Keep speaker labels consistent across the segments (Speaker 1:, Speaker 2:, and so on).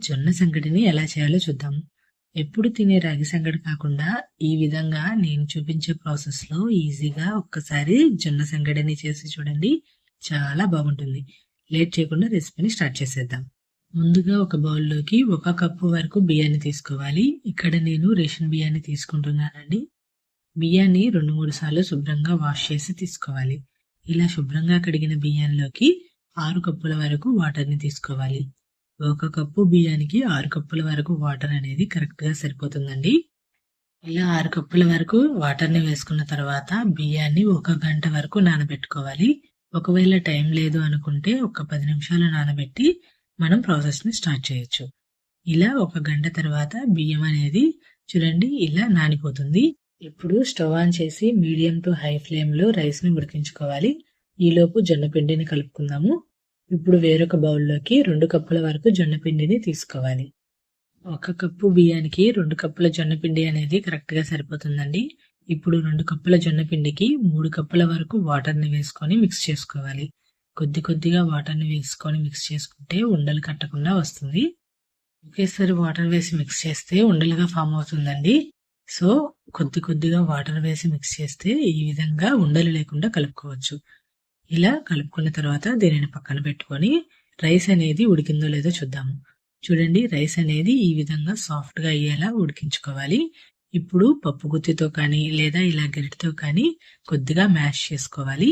Speaker 1: జొన్న సంగటిని ఎలా చేయాలో చూద్దాం. ఎప్పుడు తినే రాగి సంగటి కాకుండా ఈ విధంగా నేను చూపించే ప్రాసెస్‌లో ఈజీగా ఒక్కసారి జొన్న సంగటిని చేసి చూడండి. చాలా బాగుంటుంది. లేట్ చేయకుండా రెసిపీని స్టార్ట్ చేసేద్దాం. ముందుగా ఒక బౌల్‌లోకి 1 కప్పు వరకు బియ్యాన్ని తీసుకోవాలి. ఇక్కడ నేను రేషన్ బియ్యాన్ని తీసుకుంటున్నానండి. బియ్యాన్ని 2, 3 సార్లు శుభ్రంగా వాష్ చేసి తీసుకోవాలి. ఇలా శుభ్రంగా కడిగిన బియ్యంలోకి 6 కప్పుల వరకు వాటర్‌ని తీసుకోవాలి. 1 కప్పు బియ్యానికి 6 కప్పుల వరకు వాటర్ అనేది కరెక్ట్‌గా సరిపోతుందండి. ఇలా 6 కప్పుల వరకు వాటర్‌ని వేసుకున్న తర్వాత బియ్యాన్ని 1 గంట వరకు నానబెట్టుకోవాలి. ఒకవేళ టైం లేదు అనుకుంటే ఒక 10 నిమిషాలు నానబెట్టి మనం ప్రాసెస్‌ని స్టార్ట్ చేయొచ్చు. ఇలా 1 గంట తర్వాత బియ్యం అనేది చూడండి ఇలా నానిపోతుంది. ఇప్పుడు స్టవ్ ఆన్ చేసి మీడియం టు హై ఫ్లేమ్‌లో రైస్‌ని ఉడికించుకోవాలి. ఈలోపు జొన్న పిండిని కలుపుకుందాము. ఇప్పుడు వేరొక బౌల్‌లోకి 2 కప్పుల వరకు జొన్న పిండిని తీసుకోవాలి. 1 కప్పు బియ్యానికి 2 కప్పుల జొన్న పిండి అనేది కరెక్ట్‌గా సరిపోతుందండి. ఇప్పుడు 2 కప్పుల జొన్న పిండికి 3 కప్పుల వరకు వాటర్‌ని వేసుకొని మిక్స్ చేసుకోవాలి. కొద్దిగా వాటర్‌ని వేసుకొని మిక్స్ చేసుకుంటే ఉండలు కట్టకుండా వస్తుంది. ఒకేసారి వాటర్ వేసి మిక్స్ చేస్తే ఉండలుగా ఫామ్ అవుతుందండి. సో, కొద్దిగా వాటర్ వేసి మిక్స్ చేస్తే ఈ విధంగా ఉండలు లేకుండా కలుపుకోవచ్చు. ఇలా కలుపుకున్న తర్వాత దీనిని పక్కన పెట్టుకొని రైస్ అనేది ఉడికిందో లేదో చూద్దాము. చూడండి రైస్ అనేది ఈ విధంగా సాఫ్ట్‌గా అయ్యేలా ఉడికించుకోవాలి. ఇప్పుడు పప్పు గుత్తితో కానీ లేదా ఇలా గరిటెతో కానీ కొద్దిగా మ్యాష్ చేసుకోవాలి.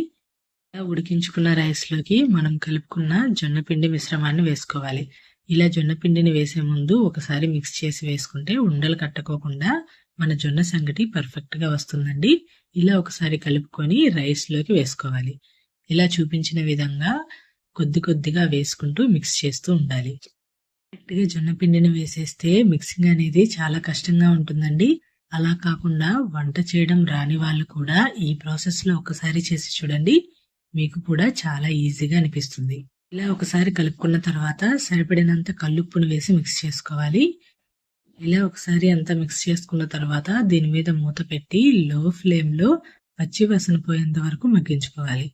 Speaker 1: ఇలా ఉడికించుకున్న రైస్‌లోకి మనం కలుపుకున్న జొన్న పిండి మిశ్రమాన్ని వేసుకోవాలి. ఇలా జొన్న పిండిని వేసే ముందు ఒకసారి మిక్స్ చేసి వేసుకుంటే ఉండలు కట్టుకోకుండా మన జొన్న సంగటి పర్ఫెక్ట్‌గా వస్తుందండి. ఇలా ఒకసారి కలుపుకొని రైస్‌లోకి వేసుకోవాలి. ఇలా చూపించిన విధంగా కొద్దిగా వేసుకుంటూ మిక్స్ చేస్తూ ఉండాలి. డైరెక్ట్‌గా జొన్న పిండిని వేసేస్తే మిక్సింగ్ అనేది చాలా కష్టంగా ఉంటుందండి. అలా కాకుండా వంట చేయడం రాని వాళ్ళు కూడా ఈ ప్రాసెస్‌లో ఒకసారి చేసి చూడండి. మీకు కూడా చాలా ఈజీగా అనిపిస్తుంది. ఇలా ఒకసారి కలుపుకున్న తర్వాత సరిపడినంత కల్లుప్పును వేసి మిక్స్ చేసుకోవాలి. ఇలా ఒకసారి అంతా మిక్స్ చేసుకున్న తర్వాత దీని మీద మూత పెట్టి లో ఫ్లేమ్‌లో పచ్చి వాసన పోయేంత వరకు మగ్గించుకోవాలి.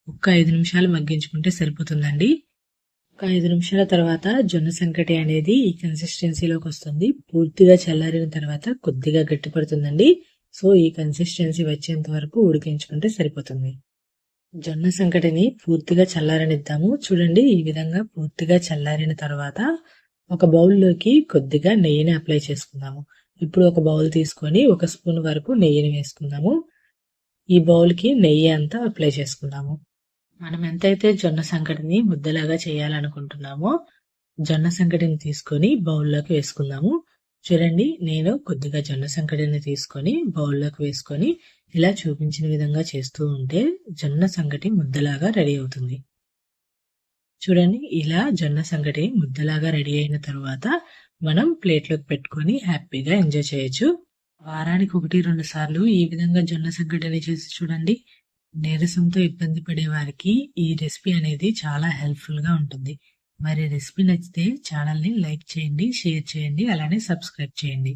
Speaker 1: ఒక్క 5 నిమిషాలు మగ్గించుకుంటే సరిపోతుందండి. ఒక 5 నిమిషాల తర్వాత జొన్న సంకటి అనేది ఈ కన్సిస్టెన్సీలోకి వస్తుంది. పూర్తిగా చల్లారిన తర్వాత కొద్దిగా గట్టిపడుతుందండి. సో, ఈ కన్సిస్టెన్సీ వచ్చేంత వరకు ఉడికించుకుంటే సరిపోతుంది. జొన్న సంకటిని పూర్తిగా చల్లారనిద్దాము. చూడండి ఈ విధంగా పూర్తిగా చల్లారిన తర్వాత ఒక బౌల్‌లోకి కొద్దిగా నెయ్యిని అప్లై చేసుకుందాము. ఇప్పుడు ఒక బౌల్ తీసుకొని 1 స్పూన్ వరకు నెయ్యిని వేసుకుందాము. ఈ బౌల్‌కి నెయ్యి అంతా అప్లై చేసుకుందాము. మనం ఎంతైతే జొన్న సంకటిని ముద్దలాగా చేయాలనుకుంటున్నామో జొన్న సంకటిని తీసుకొని బౌల్‌లోకి వేసుకుందాము. చూడండి నేను కొద్దిగా జొన్న సంకటిని తీసుకొని బౌల్‌లోకి వేసుకొని ఇలా చూపించిన విధంగా చేస్తూ ఉంటే జొన్న సంకటి ముద్దలాగా రెడీ అవుతుంది. చూడండి ఇలా జొన్న సంకటి ముద్దలాగా రెడీ అయిన తర్వాత మనం ప్లేట్‌లోకి పెట్టుకొని హ్యాపీగా ఎంజాయ్ చేయొచ్చు. వారానికి 1, 2 సార్లు ఈ విధంగా జొన్న సంకటిని చేసి చూడండి. నీరసంతో ఇబ్బంది పడే వారికి ఈ రెసిపీ అనేది చాలా హెల్ప్‌ఫుల్‌గా ఉంటుంది. మరి రెసిపీ నచ్చితే ఛానల్‌ని లైక్ చేయండి, షేర్ చేయండి, అలానే సబ్స్క్రైబ్ చేయండి.